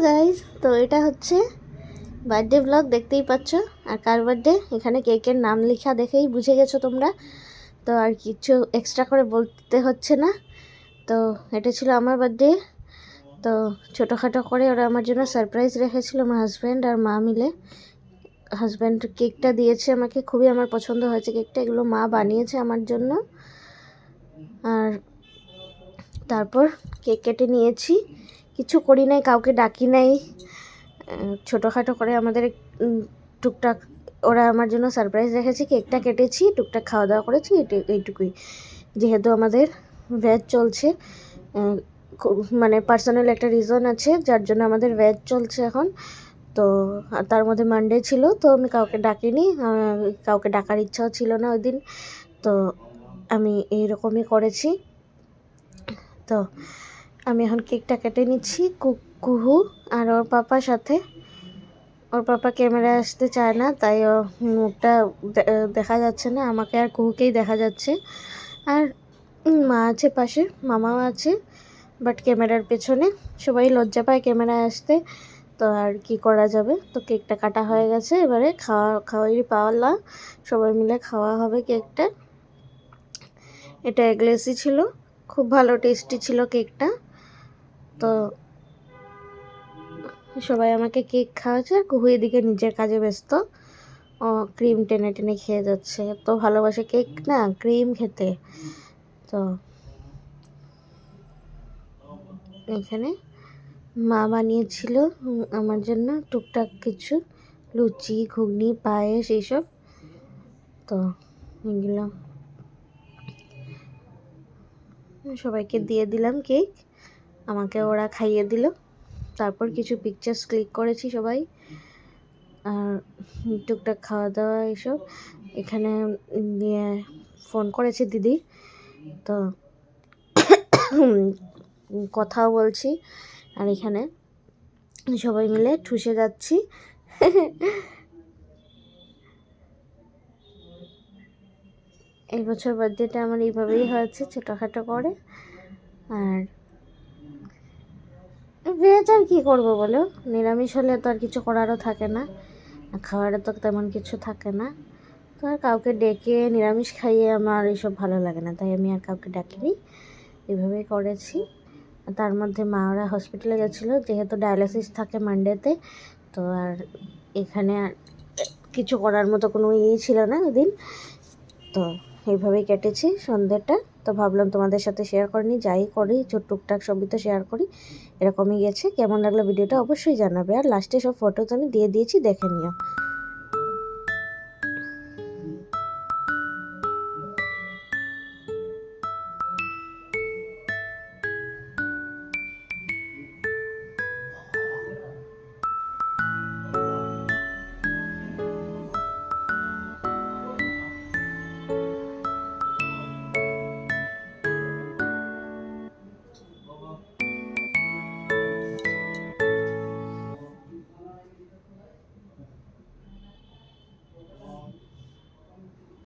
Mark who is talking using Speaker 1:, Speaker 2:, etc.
Speaker 1: Guys, তো এটা হচ্ছে বার্থডে ব্লগ, দেখতেই পাচ্ছ। আর কার বার্থডে, এখানে কেকের নাম লেখা দেখেই বুঝে গেছো তোমরা। তো আর কিছু এক্সট্রা করে বলতে হচ্ছে না। তো এটা ছিল আমার বার্থডে। তো ছোটোখাটো করে ওরা আমার জন্য সারপ্রাইজ রেখেছিল, আমার হাজব্যান্ড আর মা মিলে। হাজব্যান্ড কেকটা দিয়েছে আমাকে, খুবই আমার পছন্দ হয়েছে কেকটা। এগুলো মা বানিয়েছে আমার জন্য। আর তারপর কেক কেটে নিয়েছি, কিছু করি নাই, কাউকে ডাকি নাই। ছোটোখাটো করে আমাদের টুকটাক ওরা আমার জন্য সারপ্রাইজ রেখেছে, কেকটা কেটেছি, টুকটাক খাওয়া দাওয়া করেছি, এইটুকুই। যেহেতু আমাদের ভেজ চলছে, মানে পার্সোনাল একটা রিজন আছে যার জন্য আমাদের ভেজ চলছে এখন। তো তার মধ্যে মানডে ছিল, তো আমি কাউকে ডাকিনি, কাউকে ডাকার ইচ্ছাও ছিল না ওই দিন। তো আমি এইরকমই করেছি। তো আমি এখন কেকটা কেটে নিচ্ছি। কুহু আর ওর পাপার সাথে। ওর পাপা ক্যামেরায় আসতে চায় না, তাই ও মুখটা দেখা যাচ্ছে না, আমাকে আর কুহুকেই দেখা যাচ্ছে। আর মা আছে পাশে, মামাও আছে, বাট ক্যামেরার পেছনে। সবাই লজ্জা পায় ক্যামেরায় আসতে, তো আর কি করা যাবে। তো কেকটা কাটা হয়ে গেছে, এবারে খাওয়াই পাওয়ালা, সবাই মিলে খাওয়া হবে কেকটা। এটা এগলেসই ছিল, খুব ভালো টেস্টি ছিল কেকটা। তো সবাই আমাকে কেক খাওয়াচ্ছে, আর কুহু এদিকে নিজের কাজে ব্যস্ত। ও ক্রিম টেনে টেনে খেয়ে যাচ্ছে, তো ভালোবাসে কেক না, ক্রিম খেতে। তো এখানে মা বানিয়েছিল আমার জন্য টুকটাক কিছু, লুচি, ঘুগনি, পায়েস, এইসব। তো এগুলো সবাইকে দিয়ে দিলাম কেক, আমাকে ওরা খাইয়ে দিল। তারপর কিছু পিকচার্স ক্লিক করেছি সবাই, আর টুকটাক খাওয়া দাওয়া এইসব। এখানে নিয়ে ফোন করেছে দিদি, তো কথাও বলছি। আর এখানে সবাই মিলে ঠুসে যাচ্ছি। এই বছর বার্থডেটা আমার এইভাবেই হয়েছে, ছোটোখাটো করে। আর ভেজ আর কী করবো বলো, নিরামিষ হলে তো আর কিছু করারও থাকে না, খাওয়ারও তো তেমন কিছু থাকে না। তো আর কাউকে ডেকে নিরামিষ খাইয়ে আমার এইসব ভালো লাগে না, তাই আমি আর কাউকে ডাকিনি, এভাবেই করেছি। তার মধ্যে মা ওরা হসপিটালে গেছিলো, যেহেতু ডায়ালিসিস থাকে মানডেতে। তো আর এখানে আর কিছু করার মতো কোনো ইয়েই ছিল না ওদিন। তো এইভাবেই কেটেছি সন্ধ্যাটা। তো ভাবলাম তোমাদের সাথে শেয়ার করিনি, যাই করি টুকটাক সবই তো শেয়ার করি। এরকমই গেছে। কেমন লাগলো ভিডিওটা অবশ্যই জানাবে। আর লাস্টে সব ফটোজ আমি দিয়ে দিয়েছি, দেখে নিও।